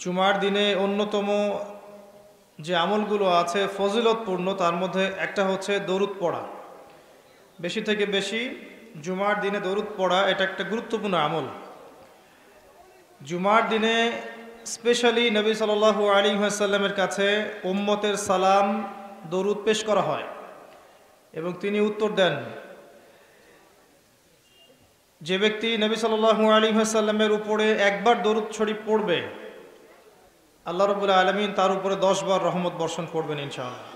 জুমার দিনে অন্যতম যে আমলগুলো আছে ফজিলতপূর্ণ, তার মধ্যে একটা হচ্ছে দরুদ পড়া। বেশি থেকে বেশি জুমার দিনে দরুদ পড়া এটা একটা গুরুত্বপূর্ণ আমল। জুমার দিনে স্পেশালি নবী সাল্লাল্লাহু আলাইহি ওয়াসাল্লামের কাছে উম্মতের সালাম দরুদ পেশ করা হয় এবং তিনি উত্তর দেন। যে ব্যক্তি নবী সাল্লাল্লাহু আলাইহি ওয়াসাল্লামের উপরে একবার দরুদ শরীফ পড়বে, আল্লাহ রাব্বুল আলামিন তার উপরে 10 বার রহমত বর্ষণ করবেন ইনশাআল্লাহ।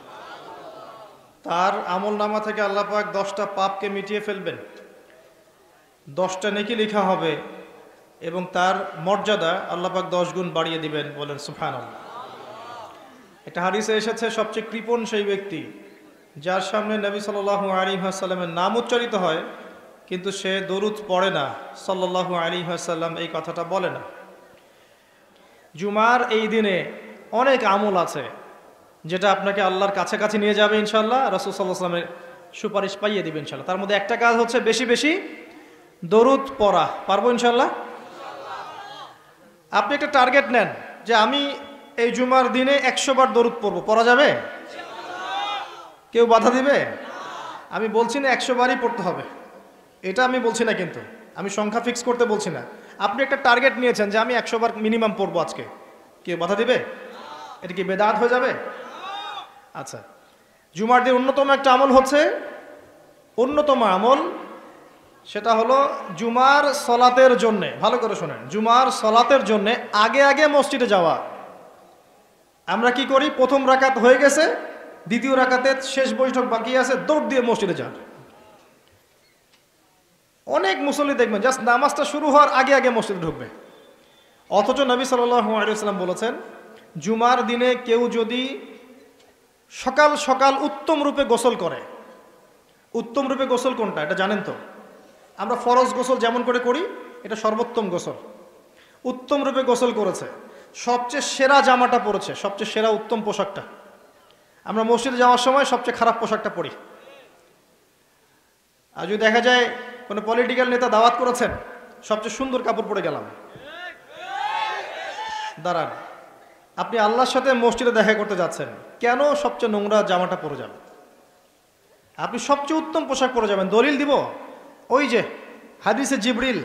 তার আমল নামা থেকে আল্লাহ পাক 10টা পাপকে মিটিয়ে ফেলবেন, 10টা নেকি লেখা হবে এবং তার মর্যাদা আল্লাহ পাক 10 গুণ বাড়িয়ে দিবেন। বলেন সুবহানাল্লাহ। একটা হাদিসে এসেছে সবচেয়ে কৃপণ সেই ব্যক্তি যার সামনে নবী সাল্লাল্লাহু আলাইহি ওয়াসাল্লামের নাম উচ্চারিত হয় কিন্তু সে দরুদ পড়ে না, সাল্লাল্লাহু আলাইহি ওয়াসাল্লাম এই কথাটা বলে না। জুমার এই দিনে অনেক আমল আছে যেটা আপনাকে আল্লাহর কাছাকাছি নিয়ে যাবে ইনশাআল্লাহ, রাসূল সাল্লাল্লাহু আলাইহি ওয়াসাল্লামের সুপারিশ পাইয়ে দিবে ইনশাআল্লাহ। তার মধ্যে একটা কাজ হচ্ছে বেশি বেশি দরুদ পড়া। পারবো ইনশাআল্লাহ? আপনি একটা টার্গেট নেন যে আমি এই জুমার দিনে 100 বার দরুদ পড়বো, পড়া যাবে? কেউ বাধা দিবে? আমি বলছি না 100 বারই পড়তে হবে, এটা আমি বলছি না, কিন্তু আমি সংখ্যা ফিক্স করতে বলছি না। আপনি একটা টার্গেট নিয়েছেন যে আমি 100 বার মিনিমাম পড়বো আজকে, কেউ বাধা দিবে? এটা কি বেদাত হয়ে যাবে? আচ্ছা, জুমার দিন অন্যতম একটা আমল হচ্ছে, অন্যতম আমল সেটা হলো জুমার সলাতের জন্যে, ভালো করে শোনেন, জুমার সলাতের জন্যে আগে আগে মসজিদে যাওয়া। আমরা কি করি, প্রথম রাকাত হয়ে গেছে, দ্বিতীয় রাকাতে শেষ বৈঠক বাকি আছে, দৌড় দিয়ে মসজিদে যান। অনেক মুসল্লি দেখবেন জাস্ট নামাজটা শুরু হওয়ার আগে আগে মসজিদে ঢুকবে। অথচ নবী সাল্লাল্লাহু আলাইহি ওয়াসাল্লাম বলেছেন, জুমার দিনে কেউ যদি সকাল সকাল উত্তম রূপে গোসল করে, উত্তম রূপে গোসল কোনটা এটা জানেন তো? আমরা ফরজ গোসল যেমন করে করি, এটা সর্বোত্তম গোসল। উত্তম রূপে গোসল করেছে, সবচেয়ে সেরা জামাটা পরেছে, সবচেয়ে সেরা উত্তম পোশাকটা। আমরা মসজিদে যাওয়ার সময় সবচেয়ে খারাপ পোশাকটা পরি। আর যদি দেখা যায় কোনো পলিটিক্যাল নেতা দাওয়াত করেছেন, সবচেয়ে সুন্দর কাপড় পরে গেলাম, দাঁড়ান, আপনি আল্লাহর সাথে মসজিদে দেখা করতে যাচ্ছেন, কেন সবচেয়ে নোংরা জামাটা পরে যাবেন? আপনি সবচেয়ে উত্তম পোশাক পরে যাবেন। দলিল দিব, ওই যে হাদিসে জিবরিল,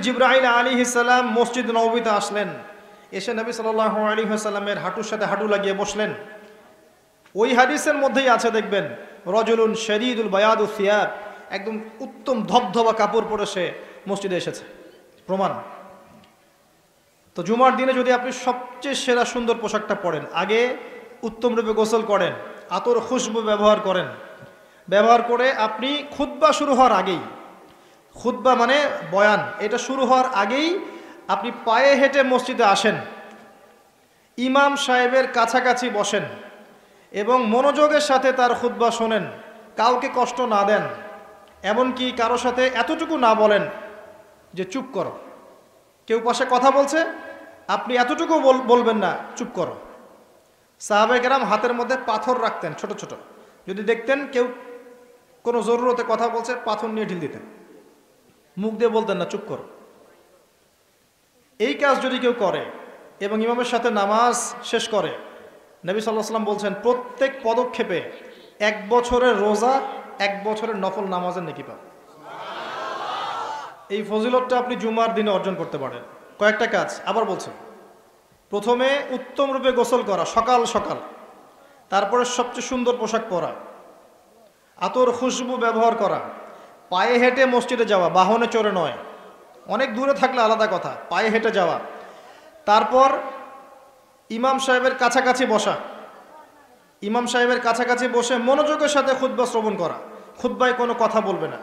জিবরাইল আলাইহিস সালাম মসজিদ নববীতে আসলেন, এসে নবী সাল্লাল্লাহু আলাইহি ওয়াসাল্লামের হাঁটুর সাথে হাঁটু লাগিয়ে বসলেন। ওই হাদিসের মধ্যেই আছে, দেখবেন, রজুলুন শরীদুল বায়াদুস সিয়াব, একদম উত্তম ধবধবা কাপড় পরে সে মসজিদে এসেছে, প্রমাণ। তো জুমার দিনে যদি আপনি সবচেয়ে সেরা সুন্দর পোশাকটা পরেন, আগে উত্তম রূপে গোসল করেন, আতর খুশবু ব্যবহার করেন, ব্যবহার করে আপনি খুতবা শুরু হওয়ার আগেই, খুতবা মানে বয়ান, এটা শুরু হওয়ার আগেই আপনি পায়ে হেঁটে মসজিদে আসেন, ইমাম সাহেবের কাছাকাছি বসেন এবং মনোযোগের সাথে তার খুতবা শোনেন, কাউকে কষ্ট না দেন, এমনকি কারো সাথে এতটুকু না বলেন যে চুপ করো। কেউ পাশে কথা বলছে, আপনি এতটুকু বলবেন না, চুপ করো। সাহাবায়ে কেরাম হাতের মধ্যে পাথর রাখতেন ছোট ছোট, যদি দেখতেন কেউ কোনো জরুরতে কথা বলছে, পাথর নিয়ে ঢিল দিতেন, মুখ দিয়ে বলতেন না, চুপ করো। এই কাজ যদি কেউ করে এবং ইমামের সাথে নামাজ শেষ করে, নবী সাল্লাল্লাহু আলাইহি ওয়াসাল্লাম বলছেন প্রত্যেক পদক্ষেপে 1 বছরের রোজা, 1 বছরের নফল নামাজের নেকি পাবেন। এই ফজিলতটা আপনি জুমার দিনে অর্জন করতে পারেন। কয়েকটা কাজ আবার বলছেন, প্রথমে উত্তম রূপে গোসল করা সকাল সকাল, তারপরে সবচেয়ে সুন্দর পোশাক পরা, আতর খুশবু ব্যবহার করা, পায়ে হেঁটে মসজিদে যাওয়া, বাহনে চড়ে নয়, অনেক দূরে থাকলে আলাদা কথা, পায়ে হেঁটে যাওয়া, তারপর ইমাম সাহেবের কাছাকাছি বসা, ইমাম সাহেবের কাছাকাছি বসে মনোযোগের সাথে খুতবা শ্রবণ করা, খুতবায় কোনো কথা বলবে না,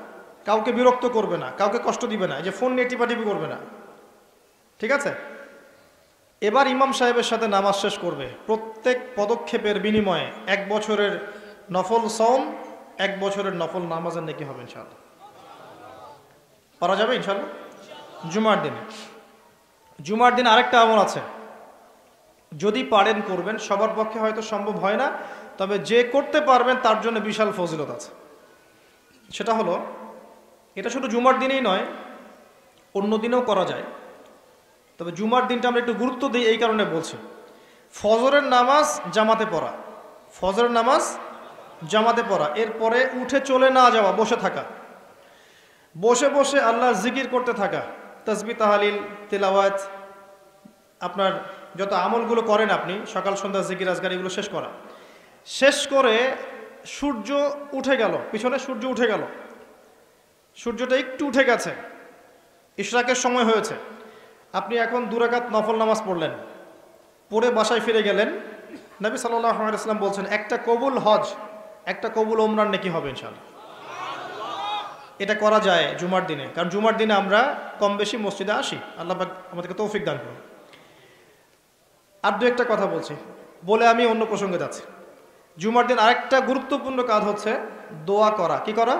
কাউকে বিরক্ত করবে না, কাউকে কষ্ট দিবে না, এই যে ফোন নিয়ে টিপাটিপি করবে না, ঠিক আছে? এবার ইমাম সাহেবের সাথে নামাজ শেষ করবে, প্রত্যেক পদক্ষেপের বিনিময়ে 1 বছরের নফল সওম, 1 বছরের নফল নামাজের নেকি হবে ইনশাআল্লাহ। পারা যাবে ইনশাআল্লাহ জুমার দিনে। জুমার দিন আরেকটা আমল আছে, যদি পারেন করবেন, সবার পক্ষে হয়তো সম্ভব হয় না, তবে যে করতে পারবেন তার জন্য বিশাল ফজিলত আছে। সেটা হলো, এটা শুধু জুমার দিনেই নয়, অন্য দিনেও করা যায়। তবে জুমার দিনটা আমরা একটু গুরুত্ব দিই এই কারণে বলছি, ফজরের নামাজ জামাতে পড়া, ফজরের নামাজ জামাতে পড়া, এরপরে উঠে চলে না যাওয়া, বসে থাকা, বসে বসে আল্লাহর জিকির করতে থাকা, তাসবিহ তাহলিল তিলাওয়াত, আপনার যত আমলগুলো করেন আপনি সকাল সন্ধ্যা জিকির আজকার এগুলো শেষ করা, শেষ করে সূর্য উঠে গেল, পিছনে সূর্য উঠে গেল, সূর্যটা একটু উঠে গেছে, ইশরাকের সময় হয়েছে, আপনি এখন 2 রাকাত নফল নামাজ পড়লেন, পড়ে বাসায় ফিরে গেলেন। নবী সাল্লাল্লাহু আলাইহি ওয়াসাল্লাম বলছেন একটা কবুল হজ, একটা কবুল ওমরার নেকি হবে ইনশাআল্লাহ। এটা করা যায় জুমার দিনে, কারণ জুমার দিনে আমরা কম বেশি মসজিদে আসি, আল্লাহ পাক আমাদেরকে তৌফিক দান করুন। আর 2-1টা কথা বলছি, বলে আমি অন্য প্রসঙ্গে যাচ্ছি। জুমার দিন আরেকটা গুরুত্বপূর্ণ কাজ হচ্ছে দোয়া করা। কি করা?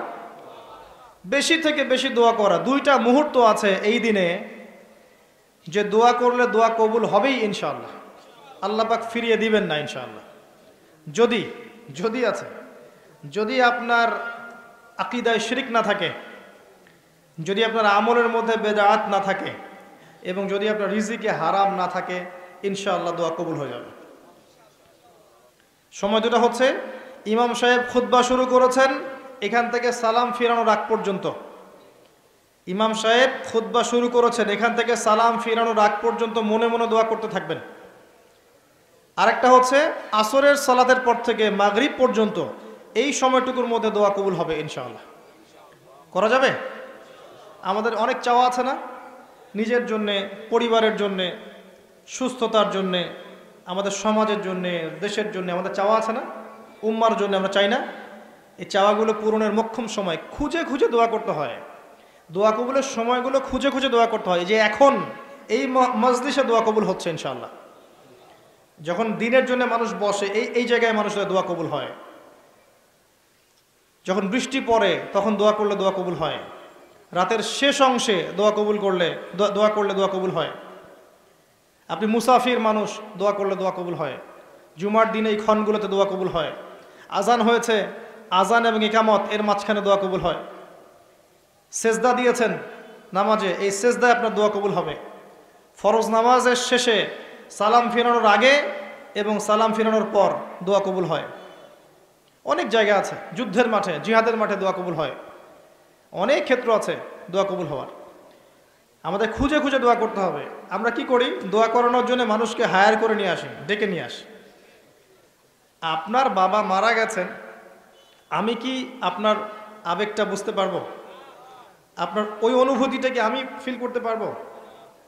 বেশি থেকে বেশি দোয়া করা। 2টা মুহূর্ত আছে এই দিনে যে দোয়া করলে দোয়া কবুল হবেই ইনশাআল্লাহ, আল্লাহ পাক ফিরিয়ে দিবেন না ইনশাআল্লাহ। যদি আপনার আকীদায় শিরক না থাকে, যদি আপনার আমলের মধ্যে বেদাত না থাকে, এবং যদি আপনার রিজিকে হারাম না থাকে, ইনশাআল্লাহ দোয়া কবুল হয়ে যাবে। সময় দুটো হচ্ছে, ইমাম সাহেব খুতবা শুরু করেছেন, এখান থেকে সালাম ফিরানোর আগ পর্যন্ত। ইমাম সাহেব খুতবা শুরু করেছেন, এখান থেকে সালাম ফিরানোর আগ পর্যন্ত মনে মনে দোয়া করতে থাকবেন। আরেকটা হচ্ছে আসরের সালাতের পর থেকে মাগরিব পর্যন্ত, এই সময়টুকুর মধ্যে দোয়া কবুল হবে ইনশাআল্লাহ। করা যাবে? আমাদের অনেক চাওয়া আছে না, নিজের জন্যে, পরিবারের জন্যে, সুস্থতার জন্যে, আমাদের সমাজের জন্যে, দেশের জন্যে আমাদের চাওয়া আছে না, উম্মার জন্য আমরা চাই না? এই চাওয়াগুলো পূরণের মোক্ষম সময় খুঁজে খুঁজে দোয়া করতে হয়, দোয়া কবুলের সময়গুলো খুঁজে খুঁজে দোয়া করতে হয়। যে এখন এই মজলিসে দোয়া কবুল হচ্ছে ইনশাআল্লাহ, যখন দিনের জন্য মানুষ বসে এই জায়গায় মানুষের দোয়া কবুল হয়, যখন বৃষ্টি পড়ে তখন দোয়া করলে দোয়া কবুল হয়, রাতের শেষ অংশে দোয়া করলে দোয়া কবুল হয়, আপনি মুসাফির মানুষ, দোয়া করলে দোয়া কবুল হয়, জুমার দিনে এই ক্ষণগুলোতে দোয়া কবুল হয়, আজান হয়েছে, আজান এবং ইকামত এর মাঝখানে দোয়া কবুল হয়, সেজদা দিয়েছেন নামাজে, এই সেজদায় আপনার দোয়া কবুল হবে, ফরজ নামাজের শেষে সালাম ফিরানোর আগে এবং সালাম ফিরানোর পর দোয়া কবুল হয়। অনেক জায়গা আছে, যুদ্ধের মাঠে, জিহাদের মাঠে দোয়া কবুল হয়, অনেক ক্ষেত্র আছে দোয়া কবুল হওয়ার। আমাদের খুঁজে খুঁজে দোয়া করতে হবে। আমরা কি করি? দোয়া করানোর জন্য মানুষকে হায়ার করে নিয়ে আসি, ডেকে নিয়ে আসি। আপনার বাবা মারা গেছেন, আমি কি আপনার আবেগটা বুঝতে পারবো? আপনার ওই অনুভূতিটা কি আমি ফিল করতে পারবো?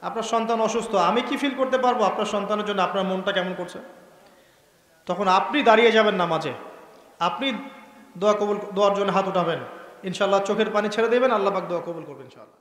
আপনার সন্তান অসুস্থ, আমি কি ফিল করতে পারবো আপনার সন্তানের জন্য আপনার মনটা কেমন করছে? তখন আপনি দাঁড়িয়ে যাবেন নামাজে, আপনি দোয়ার জন্য হাত উঠাবেন, ইনশাআল্লাহ চোখের পানি ছেড়ে দেবেন, আল্লাহ পাক দোয়া কবুল করবেন ইনশাআল্লাহ।